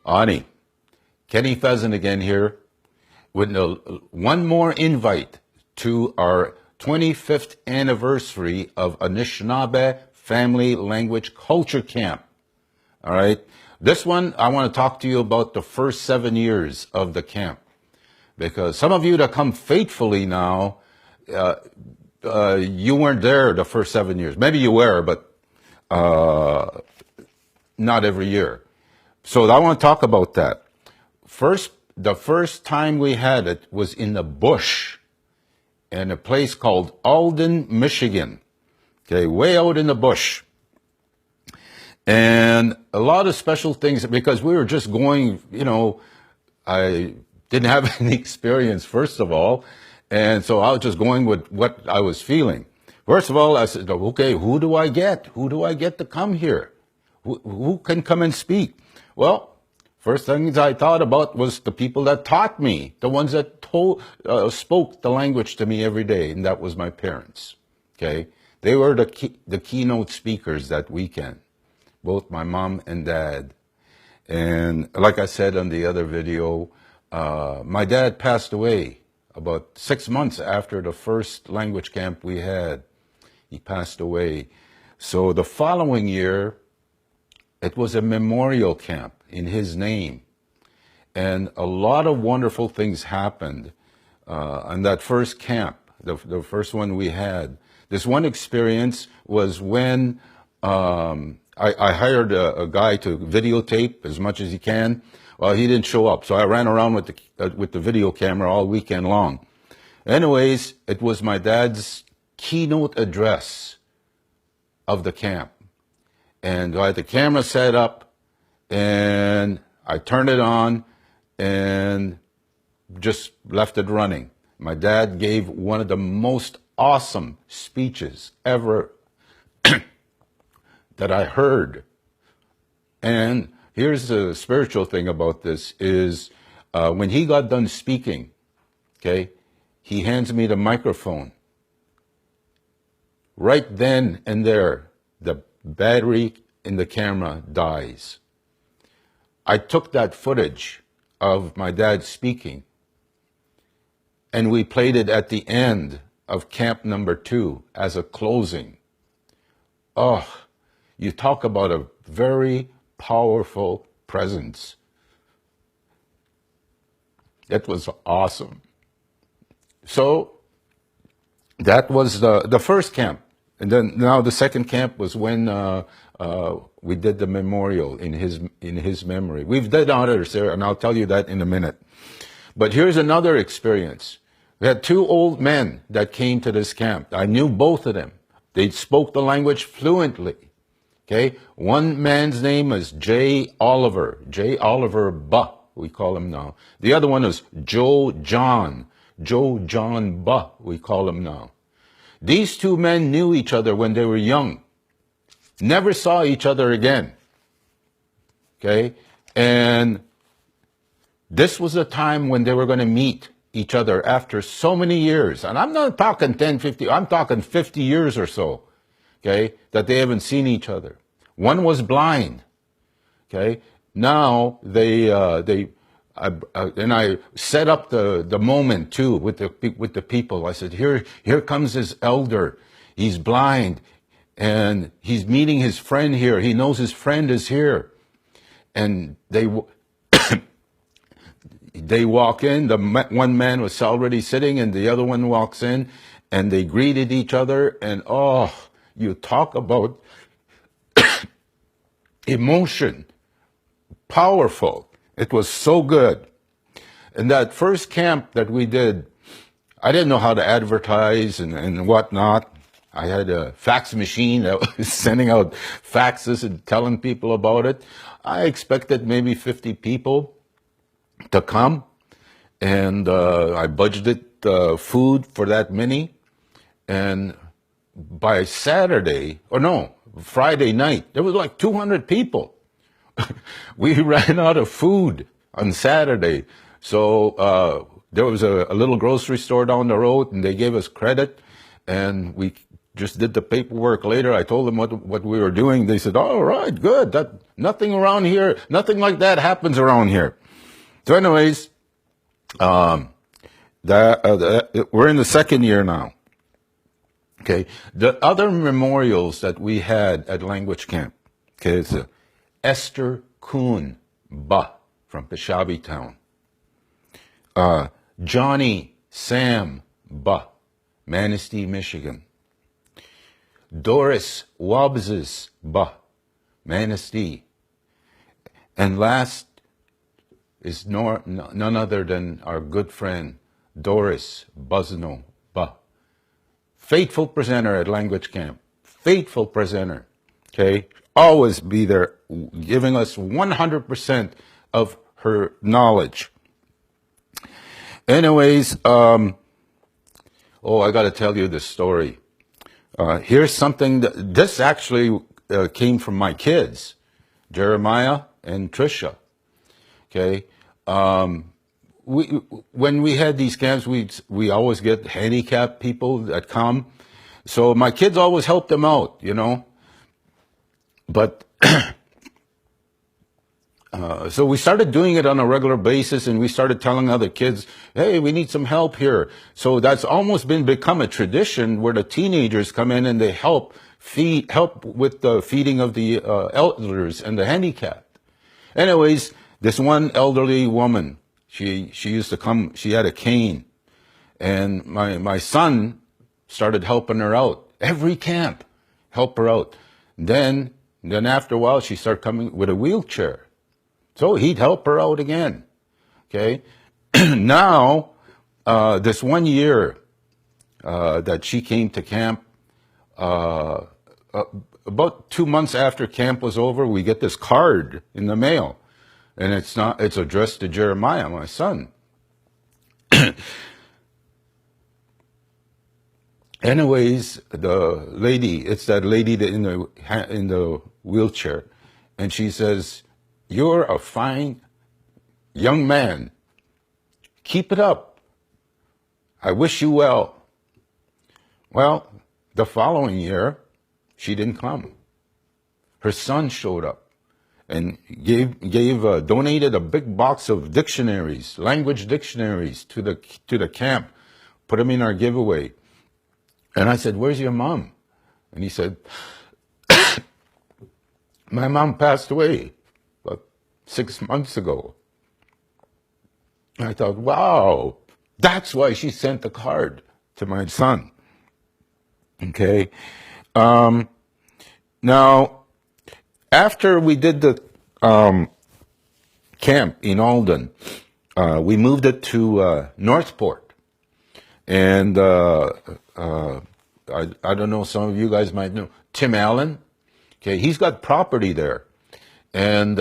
Ani, Kenny Pheasant again here with one more invite to our 25th anniversary of Anishinaabe Family Language Culture Camp. All right. This one, I want to talk to you about the first 7 years of the camp. Because some of you that come faithfully now, you weren't there the first 7 years. Maybe you were, but not every year. So I want to talk about that. The first time we had it was in the bush in a place called Alden, Michigan. Okay, way out in the bush. And a lot of special things because we were just going, I didn't have any experience, first of all. And so I was just going with what I was feeling. First of all, I said, okay, who do I get? Who do I get to come here? Who can come and speak? Well, first things I thought about was the people that taught me, the ones that spoke the language to me every day, and that was my parents. Okay, they were the keynote speakers that weekend, both my mom and dad. And like I said on the other video, my dad passed away about 6 months after the first language camp we had. He passed away. So the following year, it was a memorial camp in his name. And a lot of wonderful things happened on that first camp, the first one we had. This one experience was when I hired a guy to videotape as much as he can. Well, he didn't show up, so I ran around with the video camera all weekend long. Anyways, it was my dad's keynote address of the camp. And I had the camera set up, and I turned it on, and just left it running. My dad gave one of the most awesome speeches ever that I heard. And here's the spiritual thing about this is when he got done speaking, okay, he hands me the microphone. Right then and there, the battery in the camera dies. I took that footage of my dad speaking, and we played it at the end of camp number 2 as a closing. Oh, you talk about a very powerful presence. It was awesome. So that was the first camp. And then now the second camp was when we did the memorial in his memory. We've done others there, and I'll tell you that in a minute. But here's another experience. We had 2 old men that came to this camp. I knew both of them. They spoke the language fluently. Okay, one man's name is J. Oliver Buh, we call him now. The other one is Joe John Buh, we call him now. These 2 men knew each other when they were young, never saw each other again. Okay, and this was a time when they were going to meet each other after so many years. And I'm not talking 10, 50, I'm talking 50 years or so. Okay, that they haven't seen each other. One was blind. Okay, now I set up the moment too with the people. I said, here comes his elder. He's blind, and he's meeting his friend here. He knows his friend is here, and they walk in. One man was already sitting, and the other one walks in, and they greeted each other. And oh, you talk about emotion, powerful. It was so good. And that first camp that we did, I didn't know how to advertise and whatnot. I had a fax machine that was sending out faxes and telling people about it. I expected maybe 50 people to come, and I budgeted food for that many. And by Friday night, there was like 200 people. We ran out of food on Saturday. So there was a little grocery store down the road, and they gave us credit, and we just did the paperwork later. I told them what we were doing. They said, all right, good. Nothing around here, nothing like that happens around here. So anyways, we're in the second year now. Okay. The other memorials that we had at language camp, okay, it's Esther Kuhn Ba from Peshabi Town. Johnny Sam Ba, Manistee, Michigan. Doris Wabzes Ba, Manistee. And last is none other than our good friend Doris Buzno Ba. Faithful presenter at language camp. Faithful presenter. Okay? Always be there giving us 100% of her knowledge. Anyways, I got to tell you this story. Here's something this actually came from my kids, Jeremiah and Trisha. Okay. When we had these camps, we always get handicapped people that come. So my kids always help them out, you know. But so we started doing it on a regular basis, and we started telling other kids, hey, we need some help here. So that's almost become a tradition where the teenagers come in and they help with the feeding of the elders and the handicapped. Anyways, this one elderly woman, she used to come, she had a cane, and my son started helping her out. Every camp, help her out. Then after a while, she started coming with a wheelchair. So he'd help her out again. Okay. Now, this one year that she came to camp, about 2 months after camp was over, we get this card in the mail. And it's addressed to Jeremiah, my son. Anyways, it's that lady in the wheelchair. And she says, you're a fine young man. Keep it up. I wish you well. Well, the following year, she didn't come. Her son showed up and donated a big box of dictionaries, language dictionaries to the camp, put them in our giveaway. And I said, where's your mom? And he said, my mom passed away 6 months ago. I thought, wow, that's why she sent the card to my son. Okay. Now, after we did the camp in Alden, we moved it to Northport. And I don't know, some of you guys might know Tim Allen. Okay, he's got property there. And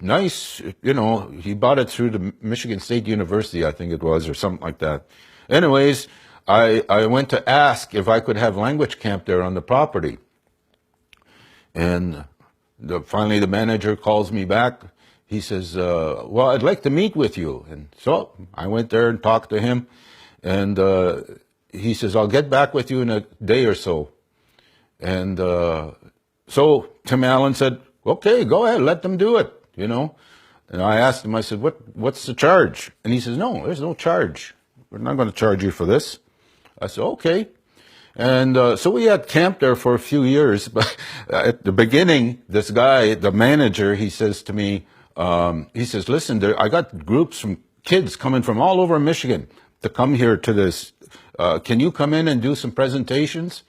nice, you know, he bought it through the Michigan State University, I think it was, or something like that. Anyways, I went to ask if I could have language camp there on the property. And finally the manager calls me back. He says, well, I'd like to meet with you. And so I went there and talked to him. And he says, I'll get back with you in a day or so. And so Tim Allen said, okay, go ahead, let them do it, you know. And I asked him, I said, what's the charge? And he says, no, there's no charge. We're not going to charge you for this. I said, okay. And so we had camp there for a few years. But at the beginning, this guy, the manager, he says to me, he says, listen, I got groups from kids coming from all over Michigan to come here to this. Can you come in and do some presentations?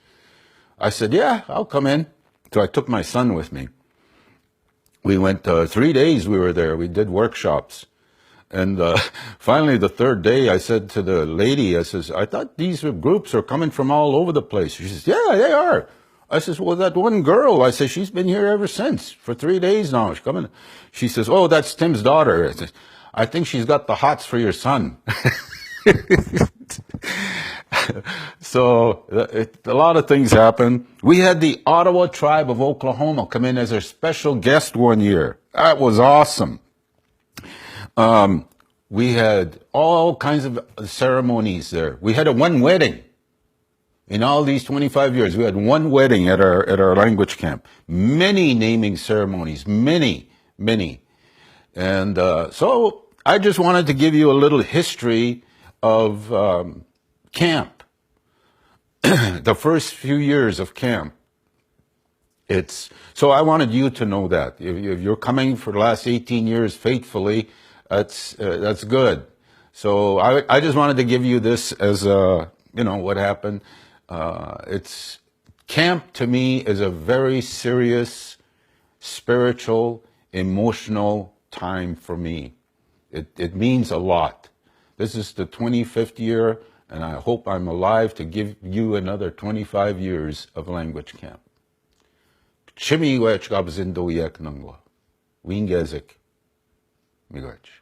I said, yeah, I'll come in. So I took my son with me. We went 3 days we were there. We did workshops. And finally, the third day, I said to the lady, I says, I thought these groups are coming from all over the place. She says, yeah, they are. I says, well, that one girl, I said, she's been here ever since, for 3 days now. She's coming. She says, oh, that's Tim's daughter. I says, I think she's got the hots for your son. So a lot of things happen. We had the Ottawa Tribe of Oklahoma come in as our special guest one year. That was awesome. We had all kinds of ceremonies there. We had one wedding. In all these 25 years, we had one wedding at our language camp, many naming ceremonies, many. And so I just wanted to give you a little history of camp, the first few years of camp. So I wanted you to know that. If you're coming for the last 18 years faithfully, that's good. So I just wanted to give you this as what happened. It's camp to me is a very serious, spiritual, emotional time for me. It means a lot. This is the 25th year, and I hope I'm alive to give you another 25 years of language camp. Chimiwech gabzindo yak nangwa. Wingezik. Migoch.